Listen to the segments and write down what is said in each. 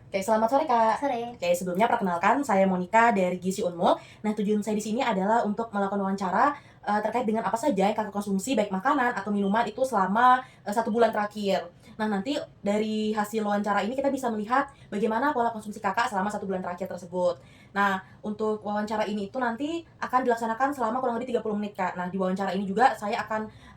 Oke, selamat sore Kak. Sore. Oke, sebelumnya perkenalkan saya Monica dari Gizi Unmul. Nah, tujuan saya di sini adalah untuk melakukan wawancara terkait dengan apa saja yang Kakak konsumsi baik makanan atau minuman itu selama 1 bulan terakhir. Nah, nanti dari hasil wawancara ini kita bisa melihat bagaimana pola konsumsi Kakak selama 1 bulan terakhir tersebut. Nah, untuk wawancara ini itu nanti akan dilaksanakan selama kurang lebih 30 menit, Kak. Nah, di wawancara ini juga saya akan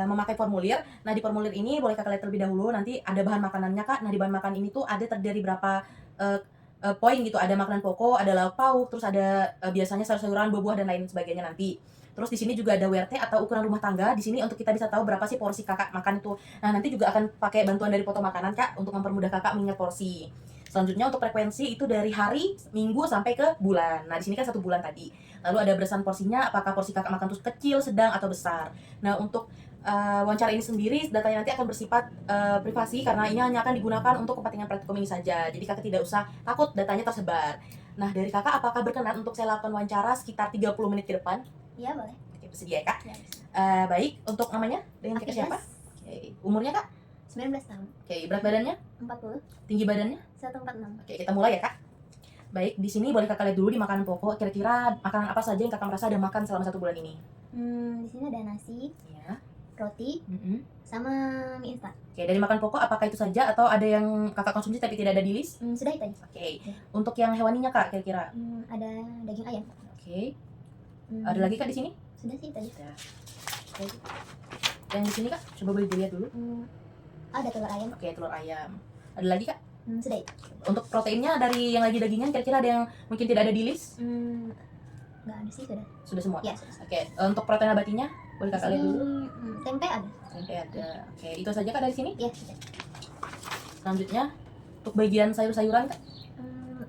memakai formulir. Nah, di formulir ini boleh Kakak lihat terlebih dahulu, nanti ada bahan makanannya, Kak. Nah, di bahan makan ini tuh ada terdiri berapa, eee poin gitu, ada makanan pokok, ada lauk pauk, terus ada, biasanya sayur-sayuran, buah-buah, dan lain sebagainya nanti. Terus di sini juga ada WRT atau ukuran rumah tangga, di sini untuk kita bisa tahu berapa sih porsi Kakak makan itu. Nah, nanti juga akan pakai bantuan dari foto makanan, Kak, untuk mempermudah Kakak mengingat porsi. Selanjutnya untuk frekuensi itu dari hari, minggu, sampai ke bulan. Nah, di sini kan 1 bulan tadi. Lalu ada berdasarkan porsinya, apakah porsi Kakak makan itu kecil, sedang, atau besar. Nah, untuk wawancara ini sendiri datanya nanti akan bersifat privasi karena ini hanya akan digunakan untuk kepentingan praktikum ini saja. Jadi Kakak tidak usah takut datanya tersebar. Nah, dari Kakak apakah berkenan untuk saya lakukan wawancara sekitar 30 menit ke depan? Iya, boleh. Oke, bersedia ya, Kak? Ya, bisa. Baik, untuk namanya dengan Kakak siapa? Oke, umurnya, Kak? 19 tahun. Oke, berat badannya? 40. Tinggi badannya? 146. Oke, kita mulai ya, Kak. Baik, di sini boleh Kakak lihat dulu di makanan pokok, kira-kira makanan apa saja yang Kakak merasa ada makan selama 1 bulan ini? Di sini ada nasi, Iya. roti, sama mie instan. Oke, dari makan pokok apakah itu saja atau ada yang Kakak konsumsi tapi tidak ada di list? Sudah itu aja. Oke. Ya. Untuk yang hewaninya, Kak, kira-kira? Ada daging ayam. Oke. Hmm, Ada lagi, Kak, di sini? Sudah sih tadi. Sudah. Oke. Yang di sini, Kak, coba boleh dilihat dulu. Ada telur ayam. Oke, telur ayam. Ada lagi, Kak? Sudah itu. Untuk proteinnya dari yang lagi dagingan kira-kira ada yang mungkin tidak ada di list? Nggak ada sih, sudah. Sudah semua? Ya, sudah. Oke, untuk protein nabatinya boleh Di Kakak lihat dulu. tempe ada. Tempe ada. Oke, itu saja, Kak, dari sini? Ya, sudah. Selanjutnya, untuk bagian sayur-sayuran, Kak?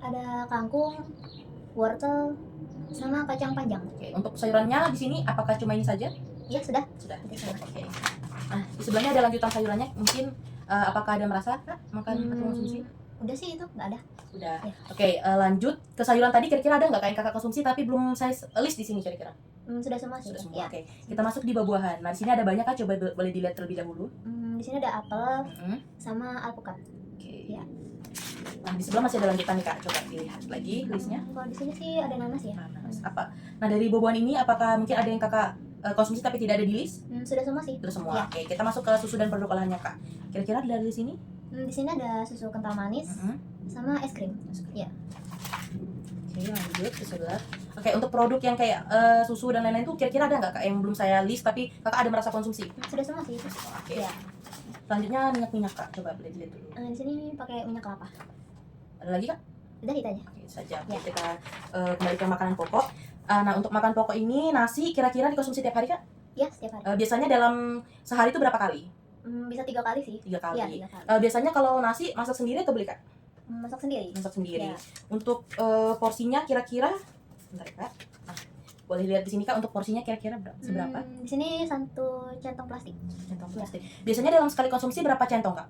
Ada kangkung, wortel, sama kacang panjang. Oke, untuk sayurannya di sini apakah cuma ini saja? Ya, sudah. Sudah. Itu sama. Oke. Nah, di sebelahnya ada lanjutan sayurannya. Mungkin apakah ada merasa, Kak, makan atau konsumsi? Udah sih, itu nggak ada. Udah. Ya. Oke, lanjut ke sayuran tadi, kira-kira ada nggak Kak yang Kakak konsumsi tapi belum saya list di sini kira-kira? Sudah semua sih. Sudah semua. Ya. Oke. Kita masuk di buah-buahan. Nah, di sini ada banyak, Kak, coba boleh dilihat terlebih dahulu. Di sini ada apel Mm-mm. sama alpukat. Oke. Ya. Nah, di sebelah masih ada lanjutan nih, Kak. Coba dilihat lagi listnya. Kalau di sini sih ada nanas ya. Nanas. Apa? Nah, dari buah-buahan ini apakah mungkin ada yang Kakak konsumsi tapi tidak ada di list? Sudah semua sih. Sudah semua. Ya. Oke, kita masuk ke susu dan produk olahannya, Kak. Kira-kira dari sini? Di sini ada susu kental manis sama es krim. Ya. Oke, lanjut ke sebelah. Oke, untuk produk yang kayak susu dan lain-lain tuh kira-kira ada nggak, Kak, yang belum saya list tapi Kakak ada merasa konsumsi? Sudah semua sih. Oke. Ya. Selanjutnya minyak-minyak, Kak. Coba boleh dilihat dulu. Di sini pakai minyak kelapa. Ada lagi, Kak? Udah itu aja. Oke, itu saja. Oke, Ya. kita kembali ke makanan pokok. Nah, untuk makan pokok ini nasi kira-kira dikonsumsi tiap hari, Kak? Ya, setiap hari. Biasanya dalam sehari itu berapa kali? Bisa 3 kali sih. 3 kali. Ya, 3 kali. Biasanya kalau nasi masak sendiri atau beli, Kak? Masak sendiri. Masak sendiri. Ya. Untuk porsinya kira-kira, bentar ya, Kak. Nah, boleh lihat di sini, Kak, untuk porsinya kira-kira seberapa? Di sini 1 centong plastik. Centong plastik. Biasanya dalam sekali konsumsi berapa centong, Kak?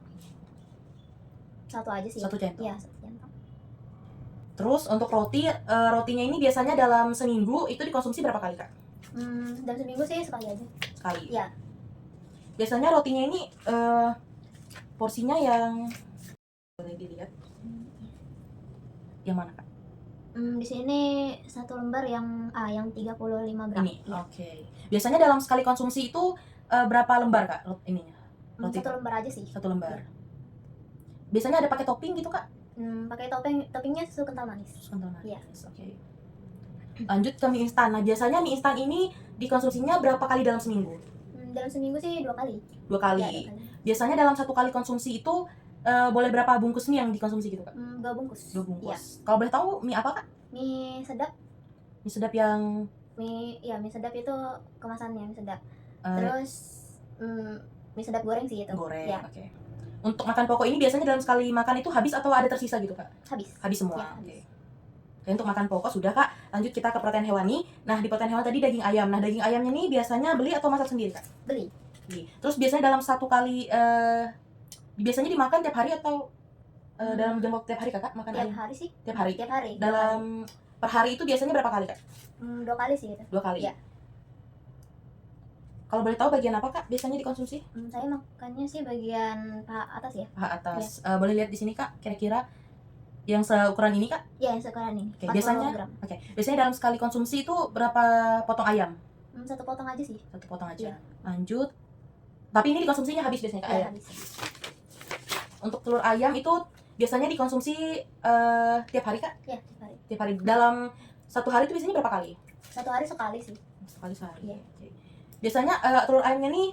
1 aja sih. 1 centong. Ya, 1 centong. Terus untuk roti, rotinya ini biasanya dalam seminggu itu dikonsumsi berapa kali, Kak? Dalam seminggu sih sekali aja. Sekali. Ya. Biasanya rotinya ini porsinya yang boleh dilihat. Yang mana, Kak? Di sini 1 lembar yang 35 gram. Ini. Oke. Biasanya dalam sekali konsumsi itu berapa lembar, Kak, ininya? Roti 1 lembar aja sih. 1 lembar. Ya. Biasanya ada pakai topping gitu, Kak? Pakai toppingnya susu kental manis. Susu kental manis. Iya. Oke. Lanjut ke mie instan. Nah, biasanya mie instan ini dikonsumsinya berapa kali dalam seminggu? Dalam seminggu sih 2 kali. 2 kali. Ya, 2 kali. Biasanya dalam 1 kali konsumsi itu boleh berapa bungkus mie yang dikonsumsi gitu, Kak? 2 bungkus. 2 bungkus. Ya. Kalau boleh tahu mie apa, Kak? Mie sedap. Mie sedap yang Mie sedap itu kemasannya mie sedap. eh, Terus mie sedap goreng sih itu. goreng. Ya, Oke. Untuk makan pokok ini biasanya dalam sekali makan itu habis atau ada tersisa gitu, Kak? habis. Habis semua. Ya, Oke. habis. Oke, untuk makan pokok sudah, Kak. Lanjut kita ke protein hewani. Nah, di protein hewan tadi daging ayam. Nah, daging ayamnya nih biasanya beli atau masak sendiri, Kak? Beli. Beli. Terus biasanya dalam 1 kali biasanya dimakan tiap hari atau dalam jam waktu tiap hari, Kakak makan Tiap ayam? hari sih. Tiap hari. Tiap hari. Dalam per hari itu biasanya berapa kali, Kak? 2 kali sih itu. 2 kali. Ya. Kalau boleh tahu bagian apa, Kak, biasanya dikonsumsi? Saya makannya sih bagian paha atas ya. Paha atas. Boleh lihat di sini, Kak, kira-kira Yang seukuran ini, Kak? Ya, yang seukuran ini. Oke, 40 biasanya gram. biasanya dalam sekali konsumsi itu berapa potong ayam? Satu potong aja sih. Satu potong aja. Iya. Lanjut. Tapi ini dikonsumsinya habis biasanya, Kak? Ya, Ayam. habis. Untuk telur ayam itu biasanya dikonsumsi tiap hari, Kak? Ya, tiap hari. Tiap hari. Dalam satu hari itu biasanya berapa kali? Satu hari sekali sih. Sekali sehari. Iya. Oke. Biasanya telur ayamnya nih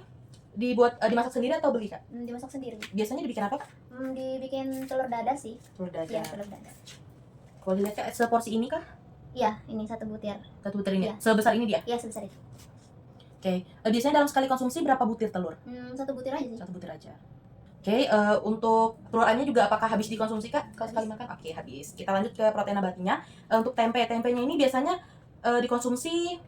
dimasak sendiri atau beli, Kak? Dimasak sendiri. Biasanya dibikin apa, Kak? Dibikin telur dadar sih. Telur Iya, dadar. telur dadar. Kalau dilihat, Kak, seporsi ini kah? Iya, ini satu butir. Satu butir ini. Iya. Sebesar ini dia. Iya, sebesar itu. Oke. Biasanya dalam sekali konsumsi berapa butir telur? Satu butir aja sih. Satu butir aja. Oke, untuk telur ayamnya juga apakah habis dikonsumsi, Kak? Kalau sekali makan? Oke, habis. Kita lanjut ke protein nabatinya. Untuk tempenya ini biasanya dikonsumsi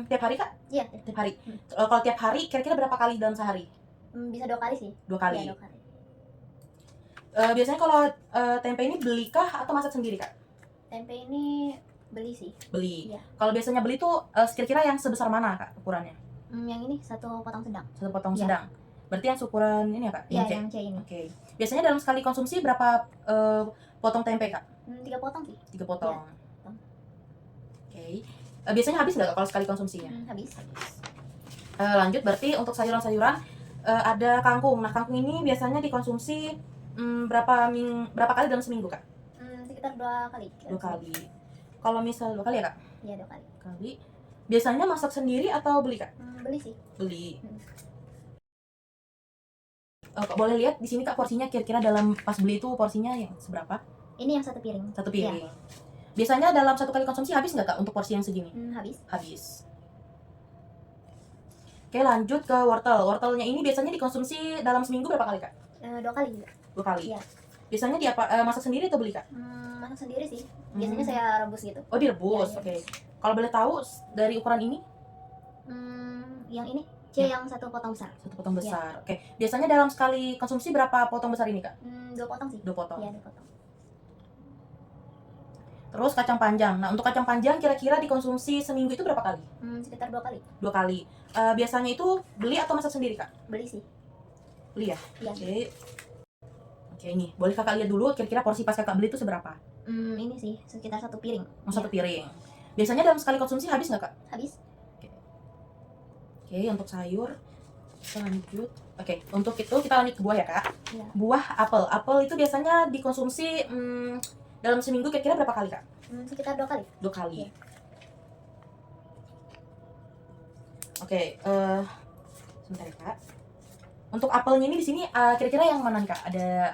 tiap hari, Kak? Iya, Tiap hari. Kalau tiap hari, kira-kira berapa kali dalam sehari? bisa 2 kali sih. 2 kali. Iya, 2 kali. Biasanya kalau tempe ini belikah atau masak sendiri, Kak? Tempe ini beli sih. Beli. Iya. Kalau biasanya beli tuh kira-kira yang sebesar mana, Kak, ukurannya? Yang ini satu potong sedang. Satu potong Iya. sedang. Berarti yang ukuran ini ya, Kak? Iya, C. yang C ini. Oke. Biasanya dalam sekali konsumsi berapa potong tempe, Kak? 3 potong sih. 3 potong. Iya. Oke. Biasanya habis nggak, Kak, kalau sekali konsumsinya? Habis. Lanjut, berarti untuk sayuran-sayuran ada kangkung. Nah, kangkung ini biasanya dikonsumsi berapa kali dalam seminggu, Kak? Sekitar 2 kali. 2 kali. Kalau misal 2 kali ya, Kak? Iya, 2 kali. Kali. Biasanya masak sendiri atau beli, Kak? Beli sih. Beli. Kak, boleh lihat di sini, Kak, porsinya kira-kira dalam pas beli itu porsinya yang seberapa? Ini yang satu piring. Satu piring. Biasanya dalam satu kali konsumsi habis nggak, Kak, untuk porsi yang segini? Habis. Habis. Oke, lanjut ke wortel. Wortelnya ini biasanya dikonsumsi dalam seminggu berapa kali, Kak? 2 kali juga. 2 kali. Iya. Biasanya masak sendiri atau beli, Kak? Masak sendiri sih. Biasanya saya rebus gitu. Oh, direbus. Iya, Oke. Kalau boleh tahu dari ukuran ini? Yang ini C yang satu potong besar. Satu potong besar. Oke. Biasanya dalam sekali konsumsi berapa potong besar ini, Kak? 2 potong sih. 2 potong. Iya, 2 potong. Terus kacang panjang. Nah, untuk kacang panjang kira-kira dikonsumsi seminggu itu berapa kali? Sekitar 2 kali. 2 kali. Biasanya itu beli atau masak sendiri, Kak? Beli sih. Beli ya? Iya. Oke, ini. Boleh Kakak lihat dulu kira-kira porsi pas Kakak beli itu seberapa? Ini sih sekitar 1 piring. Satu piring. Biasanya dalam sekali konsumsi habis nggak, Kak? Habis. Oke, untuk sayur kita lanjut. Oke, untuk itu kita lanjut ke buah ya, Kak. Iya. Buah apel. Apel itu biasanya dikonsumsi dalam seminggu kira-kira berapa kali, Kak? Sekitar 2 kali. 2 kali. Iya. Oke, sebentar ya, Kak. Untuk apelnya ini di sini kira-kira yang mana nih, Kak?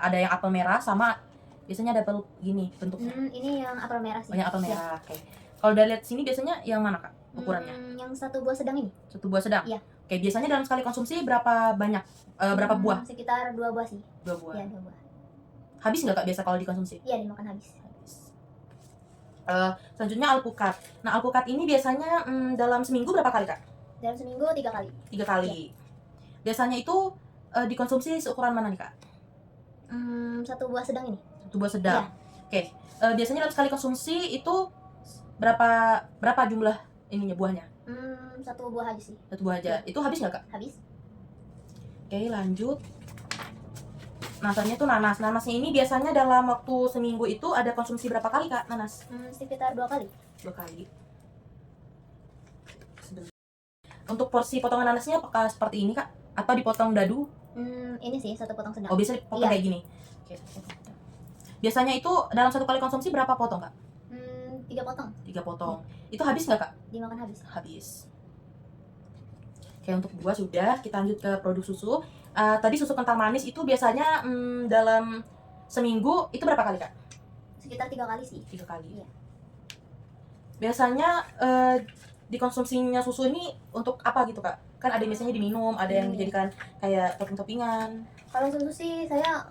Ada yang apel merah sama biasanya ada apel gini bentuknya. Ini yang apel merah sih. Banyak apel merah. Oke. Kalau dari lihat sini biasanya yang mana, Kak? Ukurannya? Yang satu buah sedang ini. Satu buah sedang. Iya. Oke, biasanya dalam sekali konsumsi berapa banyak? Berapa buah? Sekitar 2 buah sih. 2 buah. Iya, 2 buah. Habis nggak, Kak, biasa kalau dikonsumsi? Iya, dimakan habis. Habis. Selanjutnya alpukat. Nah, alpukat ini biasanya dalam seminggu berapa kali, Kak? Dalam seminggu 3 kali. 3 kali. Biasanya itu dikonsumsi seukuran mana nih, Kak? Satu buah sedang ini. Satu buah sedang. Oke. Biasanya dalam sekali konsumsi itu berapa jumlah ininya buahnya? Satu buah aja sih. Satu buah aja. Itu habis nggak, Kak? Habis. Oke, lanjut. Nah, selanjutnya tuh nanas. Nanasnya ini biasanya dalam waktu seminggu itu ada konsumsi berapa kali, Kak, nanas? Sekitar 2 kali. 2 kali. Untuk porsi potongan nanasnya apakah seperti ini, Kak? Atau dipotong dadu? Ini sih satu potong sedang. Oh, biasa dipotong kayak gini. Oke. Biasanya itu dalam satu kali konsumsi berapa potong, Kak? 3 potong. 3 potong. Itu habis nggak, Kak? Dimakan habis. Habis. Oke, untuk buah sudah. Kita lanjut ke produk susu. Tadi susu kental manis itu biasanya dalam seminggu itu berapa kali, Kak? Sekitar 3 kali sih. 3 kali. Iya. Biasanya dikonsumsinya susu ini untuk apa gitu, Kak? Kan ada yang biasanya diminum, ada yang dijadikan kayak topping-toppingan. Kalau susu sih saya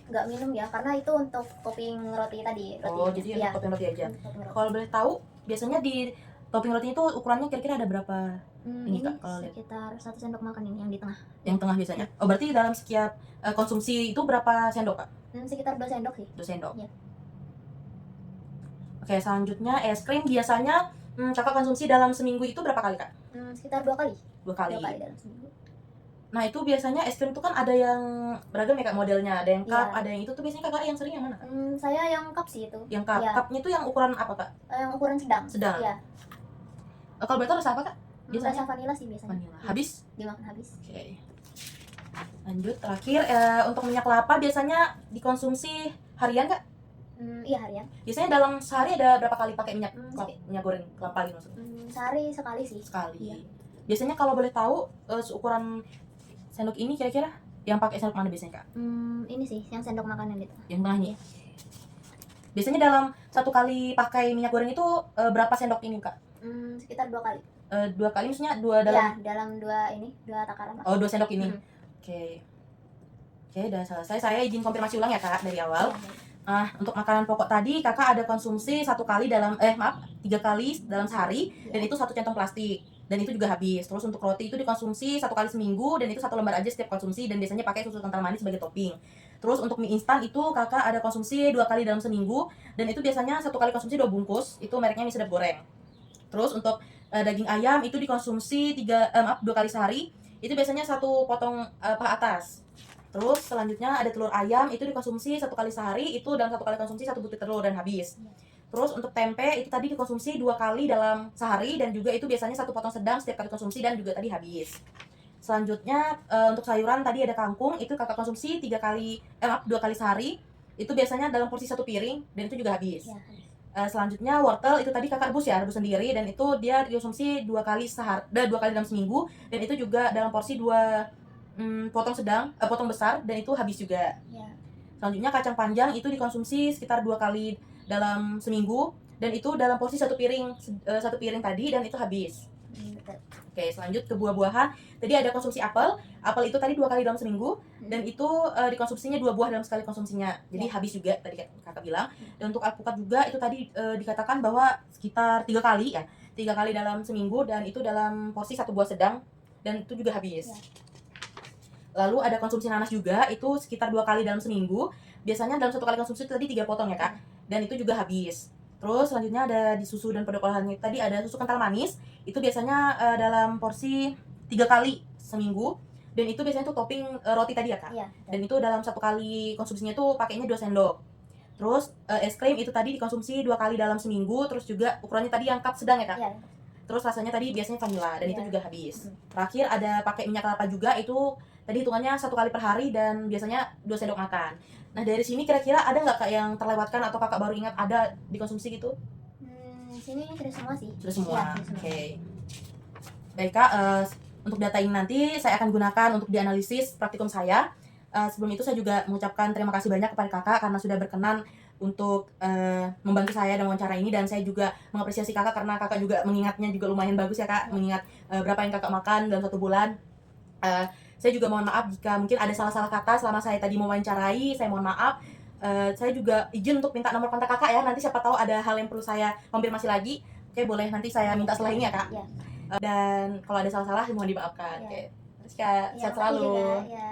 nggak minum ya, karena itu untuk topping roti tadi. Oh, jadi untuk topping roti aja. Kalau boleh tahu, biasanya di topping rotinya itu ukurannya kira-kira ada berapa? Ini Kak, kalau lihat. sekitar 1 sendok makan ini yang di tengah. Yang tengah biasanya. Oh, berarti dalam setiap konsumsi itu berapa sendok, Kak? Sekitar 2 sendok sih. 2 sendok. Iya. Oke, selanjutnya es krim biasanya Kakak konsumsi dalam seminggu itu berapa kali, Kak? Sekitar 2 kali. 2 kali. 2 kali dalam seminggu. Nah itu biasanya es krim tuh kan ada yang beragam ya kak modelnya, ada yang cup, Iya. ada yang itu tuh biasanya kakak yang sering yang mana kak? Saya yang cup sih itu. Yang cup, Iya. cupnya tuh yang ukuran apa kak? Yang ukuran sedang. Sedang. Iya. Kalau betul rasa apa kak? Biasanya? Rasa vanila sih biasanya. Vanilla. Habis? Dimakan habis. Oke. Lanjut terakhir untuk minyak kelapa biasanya dikonsumsi harian kak? Iya harian. Biasanya dalam sehari ada berapa kali pakai minyak minyak goreng kelapa gitu maksudnya? Sehari sekali sih. Sekali. Iya. Biasanya kalau boleh tahu seukuran sendok ini kira-kira yang pakai sendok mana biasanya kak? Ini sih yang sendok makanan itu. Yang tengahnya. Biasanya dalam satu kali pakai minyak goreng itu berapa sendok ini kak? Sekitar 2 kali. 2 kali maksudnya 2 dalam? Ya, dalam 2 takaran lah. Oh 2 sendok ini. Oke, udah selesai. Saya izin konfirmasi ulang ya kak dari awal. Nah, untuk makanan pokok tadi kakak ada konsumsi 1 kali dalam 3 kali dalam sehari dan itu 1 centong plastik dan itu juga habis. Terus untuk roti itu dikonsumsi 1 kali seminggu dan itu 1 lembar aja setiap konsumsi dan biasanya pakai susu kental manis sebagai topping. Terus untuk mie instan itu kakak ada konsumsi 2 kali dalam seminggu dan itu biasanya 1 kali konsumsi 2 bungkus, itu mereknya mie sedap goreng. Terus untuk daging ayam itu dikonsumsi 2 kali sehari, itu biasanya 1 potong paha atas. Terus selanjutnya ada telur ayam, itu dikonsumsi 1 kali sehari, itu dalam 1 kali konsumsi 1 butir telur dan habis. Terus untuk tempe itu tadi dikonsumsi 2 kali dalam sehari dan juga itu biasanya 1 potong sedang setiap kali konsumsi dan juga tadi habis. Selanjutnya untuk sayuran tadi ada kangkung, itu kakak konsumsi 2 kali sehari, itu biasanya dalam porsi 1 piring dan itu juga habis. Ya. Selanjutnya wortel itu tadi kakak rebus sendiri dan itu dia dikonsumsi 2 kali dalam seminggu dan itu juga dalam porsi 2 potong besar dan itu habis juga. Ya. Selanjutnya kacang panjang itu dikonsumsi sekitar 2 kali dalam seminggu dan itu dalam porsi 1 piring tadi dan itu habis. Betul. Oke, selanjut ke buah-buahan. Tadi ada konsumsi apel. Apel itu tadi 2 kali dalam seminggu dan itu dikonsumsinya 2 buah dalam sekali konsumsinya. Jadi habis juga tadi kakak bilang. Dan untuk alpukat juga itu tadi dikatakan bahwa sekitar 3 kali 3 kali dalam seminggu dan itu dalam porsi 1 buah sedang dan itu juga habis. Ya. Lalu ada konsumsi nanas juga, itu sekitar 2 kali dalam seminggu. Biasanya dalam 1 kali konsumsi tadi 3 potong ya kak, dan itu juga habis. Terus selanjutnya ada di susu dan produk olahan tadi ada susu kental manis, itu biasanya dalam porsi 3 kali seminggu. Dan itu biasanya tuh topping roti tadi ya kak. Ya, dan itu dalam 1 kali konsumsinya tuh pakainya 2 sendok. Terus es krim itu tadi dikonsumsi 2 kali dalam seminggu, terus juga ukurannya tadi yang cup sedang ya kak. Ya. Terus rasanya tadi biasanya vanilla dan itu juga habis. Mhm. Terakhir ada pakai minyak kelapa juga, itu tadi hitungannya 1 kali per hari dan biasanya 2 sendok makan. Nah dari sini kira-kira ada nggak kak yang terlewatkan atau kakak baru ingat ada dikonsumsi gitu? Sini sudah semua sih. Sudah semua. Ya, sudah semua. Oke. Baik kak, untuk data ini nanti saya akan gunakan untuk dianalisis praktikum saya. Sebelum itu saya juga mengucapkan terima kasih banyak kepada kakak karena sudah berkenan untuk membantu saya dalam wawancara ini, dan saya juga mengapresiasi kakak karena kakak juga mengingatnya juga lumayan bagus ya kak, mengingat berapa yang kakak makan dalam 1 bulan. Saya juga mohon maaf jika mungkin ada salah-salah kata selama saya tadi mewawancarai, saya mohon maaf. Saya juga izin untuk minta nomor kontak kakak ya, nanti siapa tahu ada hal yang perlu saya konfirmasi lagi. Oke, boleh nanti saya minta setelah ini ya kak. Ya. Dan kalau ada salah-salah mohon dimaafkan. Ya. Oke, terus kak, Ya, sehat makasih selalu. juga. Ya,